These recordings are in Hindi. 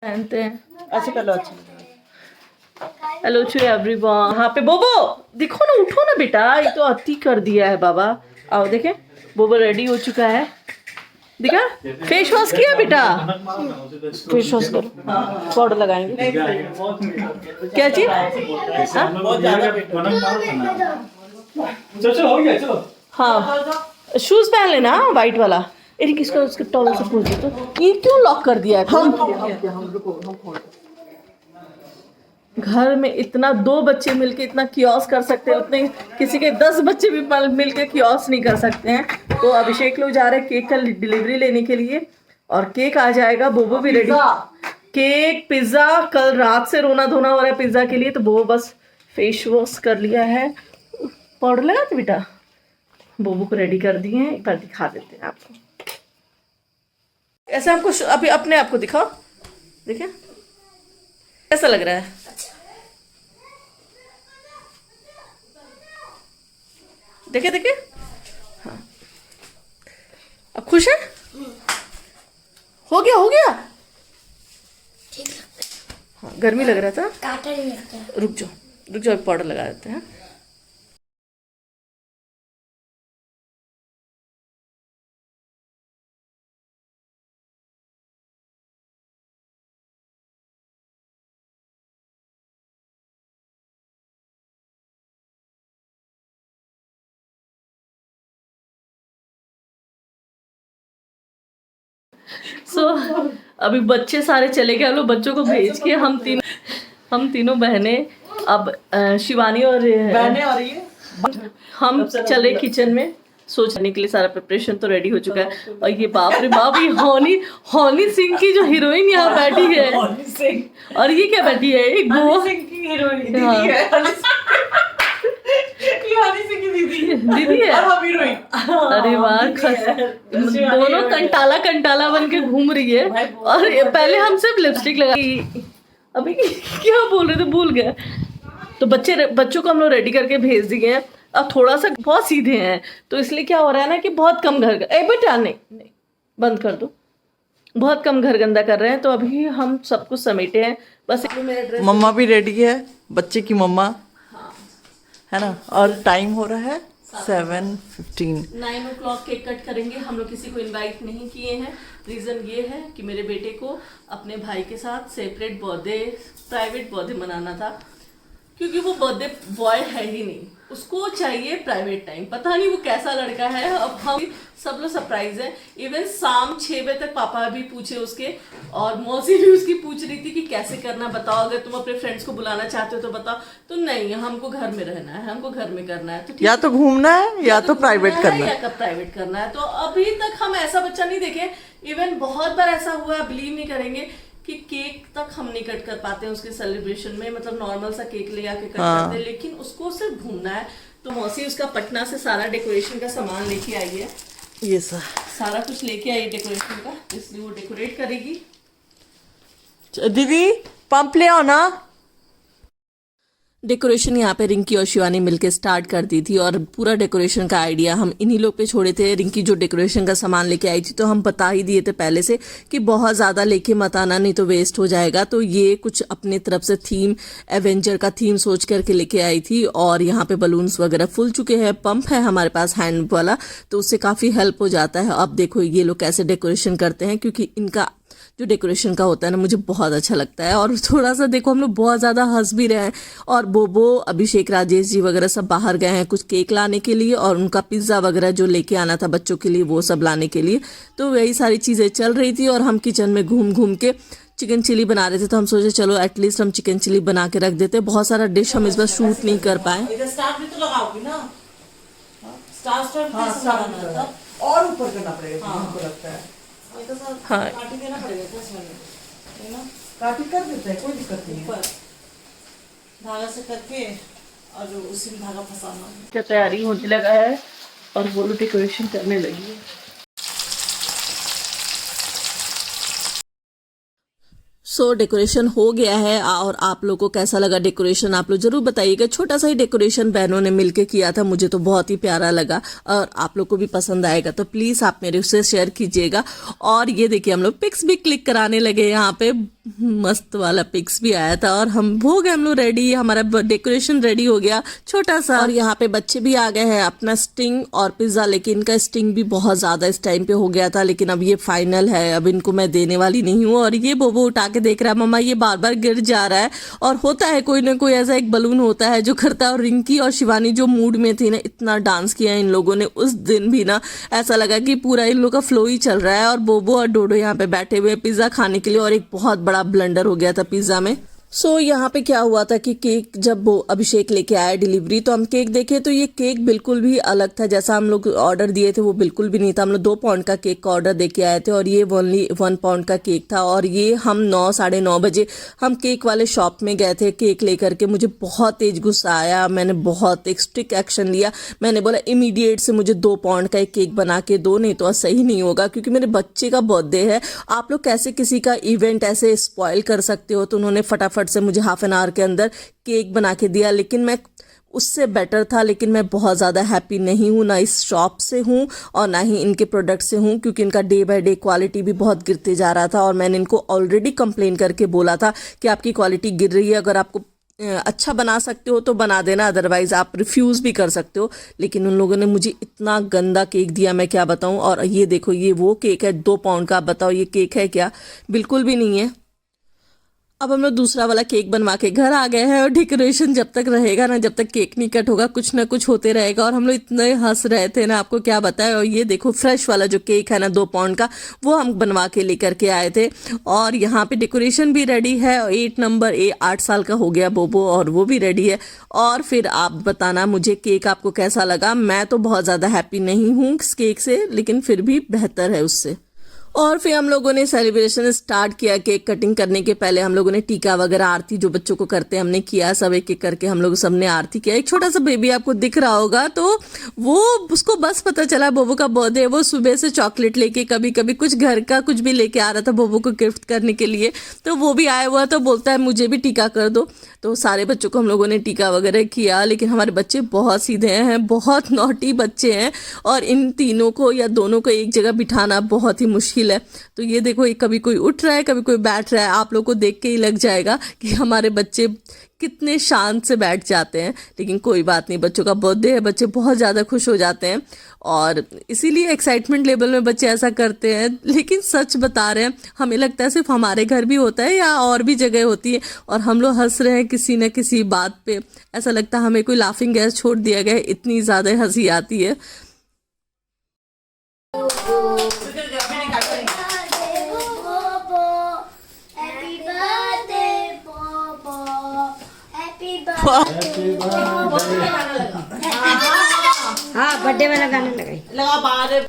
पहनते हैं। अच्छा कर लो, अच्छा। Hello to everyone. यहाँ पे बोबो देखो ना, उठो ना बेटा, ये तो अति कर दिया है बाबा। आओ देखे, बोबो रेडी हो चुका है। दिखा, फेस वॉश किया बेटा, फेस वॉश करो, पाउडर लगाएंगे। क्या चीज? चलो हाँ, शूज पहन लेना वाइट वाला। अरे किसका, उसके टॉवल से पूछ दो तो। ये क्यों लॉक कर दिया है? हम घर में इतना, 2 बच्चे मिलके इतना कियोस कर सकते हैं, उतने किसी के 10 बच्चे भी मिलके कियोस नहीं कर सकते हैं। तो अभिषेक लोग जा रहे हैं केक का डिलीवरी लेने के लिए, और केक आ जाएगा। बोबो भी रेडी, केक पिज्ज़ा। कल रात से रोना धोना हो रहा है पिज्ज़ा के लिए, तो बोबो बस फेस वॉश कर लिया है। पाउडर लगाते बेटा, बोबो को रेडी कर दिए हैं। एक बार दिखा देते हैं आपको, ऐसे हमको अभी अपने आप को दिखाओ, देखिए कैसा लग रहा है। देखे देखे, हाँ अब खुश है? हो गया हो गया। ठीक लगता है। हाँ, गर्मी लग रहा था। काटा नहीं लगता है। रुक जाओ रुक जाओ, पाउडर लगा देते हैं। अभी बच्चे सारे चले गए, लोग बच्चों को भेज के हम तीनों बहनें अब शिवानी और बहने और ये हम चले किचन में। सोचने के लिए सारा प्रिपरेशन तो रेडी हो चुका है। और ये बाप रे बाप, ये हनी सिंह की जो हीरोइन यहाँ बैठी है, और ये क्या बैठी है, एक गोवा की हीरोइन हाँ। दीदी है। दीदी है। अरे वाह, दोनों कंटाला बन के घूम रही है। और पहले हम सिर्फ लिपस्टिक लगाई, अभी क्या बोल रहे थे भूल गए। तो बच्चों को हम लोग रेडी करके भेज दिए हैं। अब थोड़ा सा बहुत सीधे हैं, तो इसलिए क्या हो रहा है ना कि बहुत कम घर बेटा नहीं बंद कर दो, बहुत कम घर गंदा कर रहे हैं। तो अभी हम सब कुछ समेटे हैं, बस मेरा ड्रेस। मम्मा भी रेडी है, बच्चे की मम्मा है ना। और टाइम हो रहा है 7:15। 9 o'clock केक कट करेंगे। हम लोग किसी को इनवाइट नहीं किए हैं। रीज़न ये है कि मेरे बेटे को अपने भाई के साथ सेपरेट बर्थडे, प्राइवेट बर्थडे मनाना था, क्योंकि वो बर्थडे बॉय है ही नहीं, उसको चाहिए प्राइवेट टाइम। पता नहीं वो कैसा लड़का है। अब हम सब लोग सरप्राइज है। इवन शाम 6 बजे तक पापा भी पूछे उसके, और मौसी भी उसकी पूछ रही थी कि कैसे करना बताओ, अगर तुम अपने फ्रेंड्स को बुलाना चाहते हो तो बताओ। तो नहीं, हमको घर में रहना है, हमको घर में करना है। तो या तो घूमना है या तो प्राइवेट करना है, या कब प्राइवेट करना है। तो अभी तक हम ऐसा बच्चा नहीं देखे। इवन बहुत बार ऐसा हुआ, बिलीव नहीं करेंगे, कि केक तक हम नहीं कट कर पाते हैं उसके सेलिब्रेशन में। मतलब नॉर्मल सा केक ले आके कट करते हैं, लेकिन उसको सिर्फ घूमना है। तो मौसी उसका पटना से सारा डेकोरेशन का सामान लेके आई है। ये सारा कुछ लेके आई डेकोरेशन का, इसलिए वो डेकोरेट करेगी। दीदी पंप ले आओ ना। डेकोरेशन यहाँ पे रिंकी और शिवानी मिलके स्टार्ट कर दी थी, और पूरा डेकोरेशन का आइडिया हम इन्हीं लोग पे छोड़े थे। रिंकी जो डेकोरेशन का सामान लेके आई थी, तो हम बता ही दिए थे पहले से कि बहुत ज़्यादा लेके मत आना, नहीं तो वेस्ट हो जाएगा। तो ये कुछ अपनी तरफ से थीम, एवेंजर का थीम सोच करके लेके आई थी। और यहाँ पे बलून्स वगैरह फुल चुके हैं, पंप है हमारे पास हैंड वाला, तो उससे काफ़ी हेल्प हो जाता है। अब देखो ये लोग कैसे डेकोरेशन करते हैं, क्योंकि इनका जो डेकोरेशन का होता है ना, मुझे बहुत अच्छा लगता है। और थोड़ा सा देखो, हम लोग बहुत ज़्यादा हंस भी रहे हैं। और बोबो, अभिषेक, राजेश जी वगैरह सब बाहर गए हैं कुछ केक लाने के लिए, और उनका पिज़्ज़ा वगैरह जो लेके आना था बच्चों के लिए, वो सब लाने के लिए। तो वही सारी चीज़ें चल रही थी, और हम किचन में घूम घूम के चिकन चिली बना रहे थे। तो हम सोचे चलो एटलीस्ट हम चिकन चिली बना के रख देते। बहुत सारा डिश हम इस बार शूट नहीं कर पाए। और ऊपर करना पड़ेगा, हमको लगता है। हाँ, काटी देना पड़ेगा है ना। काटी कर देते हैं, कोई दिक्कत नहीं है। धागा से करके और उसी में धागा फंसाना। क्या तैयारी होने लगा है, और वो लोग डेकोरेशन करने लगी है। सो डेकोरेशन हो गया है और आप लोग को कैसा लगा डेकोरेशन आप लोग जरूर बताइएगा। छोटा सा ही डेकोरेशन बहनों ने मिलके किया था, मुझे तो बहुत ही प्यारा लगा और आप लोग को भी पसंद आएगा तो प्लीज़ आप मेरे उससे शेयर कीजिएगा। और ये देखिए हम लोग पिक्स भी क्लिक कराने लगे, यहाँ पे मस्त वाला पिक्स भी आया था और हम हो गए हम लोग रेडी, हमारा डेकोरेशन रेडी हो गया छोटा सा। और यहाँ पे बच्चे भी आ गए हैं अपना स्टिंग और पिज्ज़ा, लेकिन इनका स्टिंग भी बहुत ज़्यादा इस टाइम पे हो गया था, लेकिन अब ये फाइनल है, अब इनको मैं देने वाली नहीं हूँ। और ये बोबो उठा के देख रहा है मम्मा ये बार बार गिर जा रहा है, और होता है कोई ना कोई ऐसा एक बलून होता है जो करता है। और रिंकी और शिवानी जो मूड में थी ना, इतना डांस किया इन लोगों ने उस दिन भी ना, ऐसा लगा कि पूरा इन लोगों का फ्लो ही चल रहा है। और बोबो और डोडो यहाँ पे बैठे हुए पिज्ज़ा खाने के लिए, और एक बहुत बड़ा ब्लंडर हो गया था पिज्ज़ा में। सो यहाँ पे क्या हुआ था कि केक जब वो अभिषेक लेके आया डिलीवरी, तो हम केक देखे तो ये केक बिल्कुल भी अलग था, जैसा हम लोग ऑर्डर दिए थे वो बिल्कुल भी नहीं था। हम लोग 2 पाउंड का केक का ऑर्डर दे के आए थे और ये ओनली 1 पाउंड का केक था। और ये हम 9 साढ़े 9 बजे हम केक वाले शॉप में गए थे केक लेकर के। मुझे बहुत तेज गुस्सा आया, मैंने बहुत एक स्ट्रिक्ट एक्शन लिया। मैंने बोला इमीडिएट से मुझे 2 पाउंड का एक केक बना के दो, नहीं तो सही नहीं होगा, क्योंकि मेरे बच्चे का बर्थडे है। आप लोग कैसे किसी का इवेंट ऐसे स्पॉइल कर सकते हो। तो उन्होंने फटाफट से मुझे हाफ एन आवर के अंदर केक बना के दिया, लेकिन मैं उससे बेटर था। लेकिन मैं बहुत ज़्यादा हैप्पी नहीं हूँ, ना इस शॉप से हूँ और ना ही इनके प्रोडक्ट से हूँ, क्योंकि इनका डे बाय डे क्वालिटी भी बहुत गिरते जा रहा था। और मैंने इनको ऑलरेडी कंप्लेन करके बोला था कि आपकी क्वालिटी गिर रही है, अगर आपको अच्छा बना सकते हो तो बना देना, अदरवाइज आप रिफ्यूज़ भी कर सकते हो। लेकिन उन लोगों ने मुझे इतना गंदा केक दिया, मैं क्या बताऊँ। और ये देखो ये वो केक है 2 पाउंड का, आप बताओ ये केक है क्या? बिल्कुल भी नहीं है। अब हम लोग दूसरा वाला केक बनवा के घर आ गए हैं, और डेकोरेशन जब तक रहेगा ना, जब तक केक नहीं कट होगा, कुछ ना कुछ होते रहेगा। और हम लोग इतने हंस रहे थे ना, आपको क्या बताएं। और ये देखो फ्रेश वाला जो केक है ना 2 पाउंड का, वो हम बनवा के लेकर के आए थे। और यहाँ पे डेकोरेशन भी रेडी है। 8 नंबर 8 साल का हो गया बोबो, और वो भी रेडी है। और फिर आप बताना मुझे केक आपको कैसा लगा। मैं तो बहुत ज़्यादा हैप्पी नहीं हूँ इस केक से, लेकिन फिर भी बेहतर है उससे। और फिर हम लोगों ने सेलिब्रेशन स्टार्ट किया। केक कटिंग करने के पहले हम लोगों ने टीका वगैरह आरती जो बच्चों को करते हैं हमने किया, सब एक एक करके हम लोग सबने आरती किया। एक छोटा सा बेबी आपको दिख रहा होगा, तो वो उसको बस पता चला बोबो का बर्थडे है। वो सुबह से चॉकलेट लेके, कभी कभी कुछ घर का कुछ भी लेके आ रहा था बोबो को गिफ्ट करने के लिए। तो वो भी आया हुआ, तो बोलता है मुझे भी टीका कर दो। तो सारे बच्चों को हम लोगों ने टीका वगैरह किया। लेकिन हमारे बच्चे बहुत सीधे हैं, बहुत नॉटी बच्चे हैं, और इन तीनों को या दोनों को एक जगह बिठाना बहुत ही मुश्किल है। तो ये देखो कभी कोई उठ रहा है, कभी कोई बैठ रहा है। आप लोग को देख के ही लग जाएगा कि हमारे बच्चे कितने शांत से बैठ जाते हैं। लेकिन कोई बात नहीं, बच्चों का बर्थडे है, बच्चे बहुत ज़्यादा खुश हो जाते हैं, और इसीलिए एक्साइटमेंट लेवल में बच्चे ऐसा करते हैं। लेकिन सच बता रहे हैं, हमें लगता है सिर्फ हमारे घर भी होता है या और भी जगह होती है, और हम लोग हंस रहे हैं किसी न किसी बात पे। ऐसा लगता है हमें कोई लाफिंग गैस छोड़ दिया गया है, इतनी ज़्यादा हंसी आती है। हाँ बर्थडे वाला गाना लगाई लगा बाहर।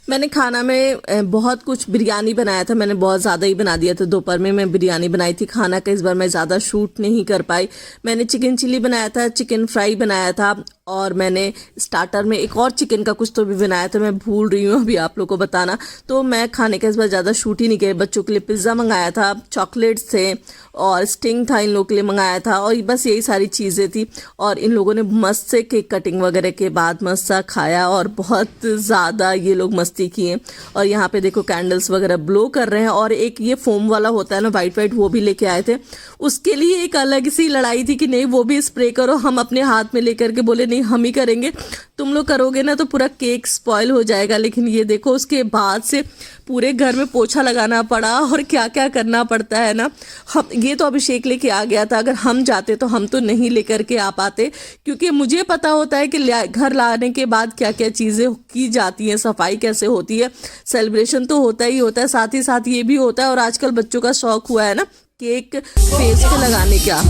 मैंने खाना में बहुत कुछ बिरयानी बनाया था, मैंने बहुत ज़्यादा ही बना दिया था। दोपहर में मैं बिरयानी बनाई थी। खाना का इस बार मैं ज़्यादा शूट नहीं कर पाई। मैंने चिकन चिली बनाया था, चिकन फ्राई बनाया था, और मैंने स्टार्टर में एक और चिकन का कुछ तो भी बनाया था, मैं भूल रही हूँ अभी आप लोग को बताना। तो मैं खाने का इस बार ज़्यादा शूट ही नहीं किया। बच्चों के लिए पिज़्ज़ा मंगाया था, चॉकलेट्स थे, और स्टिंग था इन लोगों के लिए मंगाया था, और बस यही सारी चीज़ें थी। और इन लोगों ने मस्त से केक कटिंग वगैरह के बाद मस्त सा खाया, और बहुत ज़्यादा ये लोग मस्ती किए। और यहाँ पे देखो कैंडल्स वगैरह ब्लो कर रहे हैं। और एक ये फोम वाला होता है ना वाइट वाइट, वो भी लेके आए थे। उसके लिए एक अलग सी लड़ाई थी कि नहीं वो भी स्प्रे करो। हम अपने हाथ में लेकर के बोले नहीं हम ही करेंगे, तुम लोग करोगे ना तो पूरा केक स्पॉइल हो जाएगा। लेकिन ये देखो उसके बाद से पूरे घर में पोछा लगाना पड़ा, और क्या क्या करना पड़ता है ना। हम ये तो अभिषेक लेके आ गया था, अगर हम जाते तो हम तो नहीं लेकर के आ पाते, क्योंकि मुझे पता होता है कि घर लाने के बाद क्या क्या चीज़ें की जाती हैं, सफाई कैसे होती है। सेलिब्रेशन तो होता ही होता है, साथ ही साथ ये भी होता है। और आजकल बच्चों का शौक हुआ है ना केक फेस पे लगाने का।